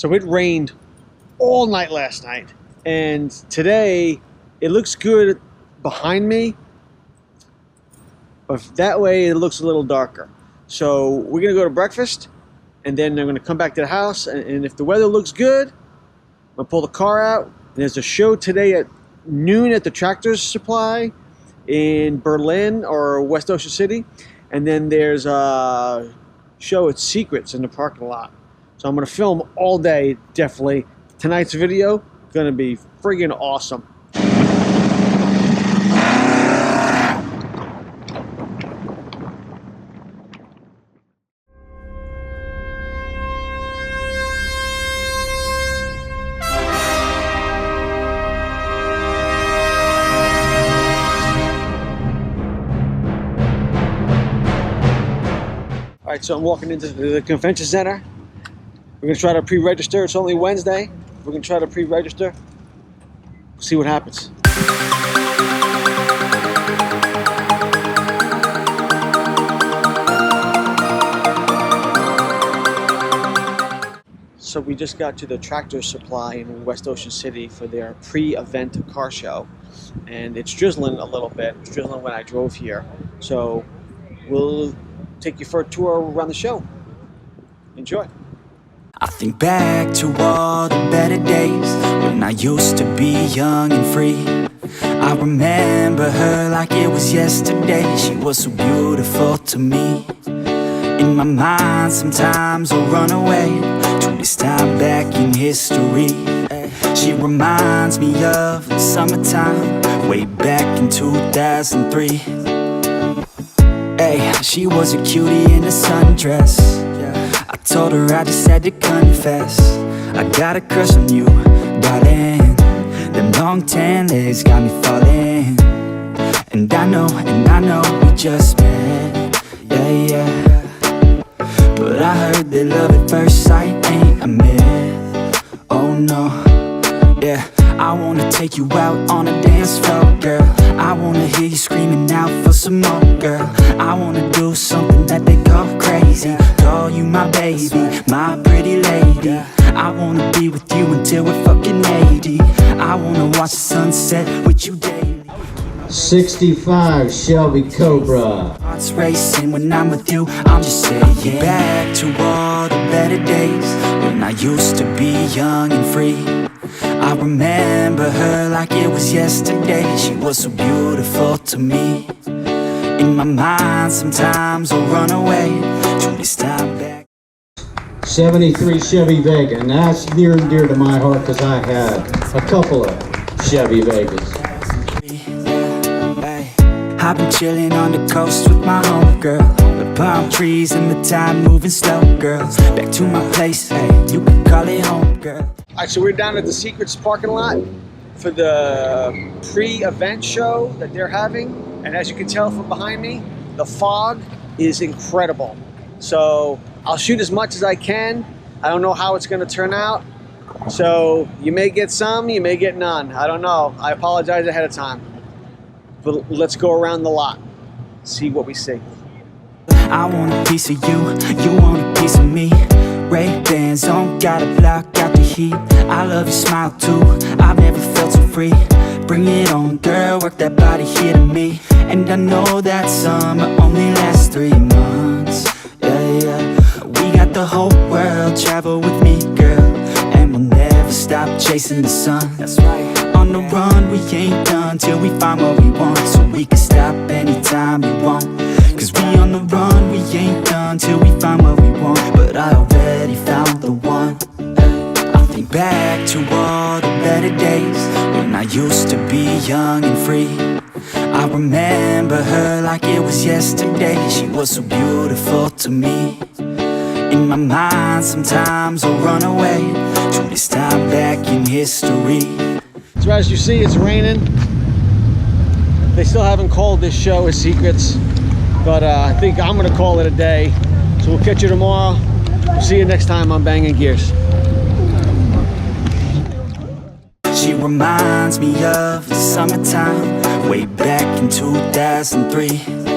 So it rained all night last night, and today it looks good behind me, but that way it looks a little darker. So we're gonna go to breakfast, and then I'm gonna come back to the house, and if the weather looks good, I'm gonna pull the car out. And there's a show today at noon at the Tractor Supply in Berlin or West Ocean City, and then there's a show at Secrets in the parking lot. So I'm gonna film all day, definitely. Tonight's video gonna be friggin' awesome. All right, so I'm walking into the convention center. We're gonna try to pre-register. It's only Wednesday. We're gonna try to pre-register. See what happens. So we just got to the Tractor Supply in West Ocean City for their pre-event car show. And it's drizzling a little bit. It was drizzling when I drove here. So we'll take you for a tour around the show. Enjoy. I think back to all the better days when I used to be young and free. I remember her like it was yesterday. She was so beautiful to me. In my mind sometimes I'll run away to this time back in history. She reminds me of the summertime way back in 2003. Hey, she was a cutie in a sundress. I told her I just had to confess, I got a crush on you, darling. Them long tan legs got me falling. And I know we just met, yeah. But I heard that love at first sight ain't a myth. Oh no, yeah. I wanna take you out on a dance floor, girl. I wanna hear you screaming out for some more, girl. I wanna do something that they call crazy. Call you my baby, my pretty lady. I wanna be with you until we're fucking 80. I wanna watch the sunset with you daily. 65 Shelby Cobra. Hearts racing when I'm with you, I'm just saying. Back to all the better days when I used to be young and free. I remember her like it was yesterday. She was so beautiful to me. In my mind sometimes I'll run away to this time back. 73 Chevy Vega, and that's near and dear to my heart because I had a couple of Chevy Vegas. I've been chilling on the coast with my homegirl. The palm trees and the time moving slow, girls. Back to my place, hey, you can call it home, girl. All right, so we're down at the Secrets parking lot for the pre-event show that they're having. And as you can tell from behind me, the fog is incredible. So I'll shoot as much as I can. I don't know how it's gonna turn out. So you may get some, you may get none. I don't know. I apologize ahead of time. But let's go around the lot, see what we see. I want a piece of you, you want a piece of me. Ray-Bans don't gotta block out the heat. I love your smile too, I've never felt so free. Bring it on, girl, work that body here to me. And I know that summer only lasts 3 months. Yeah. We got the whole world, travel with me, girl. And we'll never stop chasing the sun. That's right. On the run, we ain't done till we find what we want. So we can stop anytime you want. Cause we on the run, we ain't done till we find what we want. But I already found the one. I think back to all the better days when I used to be young and free. I remember her like it was yesterday. She was so beautiful to me. In my mind sometimes I'll run away to this time back in history. So as you see, it's raining. They still haven't called this show as Secrets, but I think I'm gonna call it a day. So we'll catch you tomorrow. We'll see you next time on Bangin' Gears. She reminds me of the summertime way back in 2003.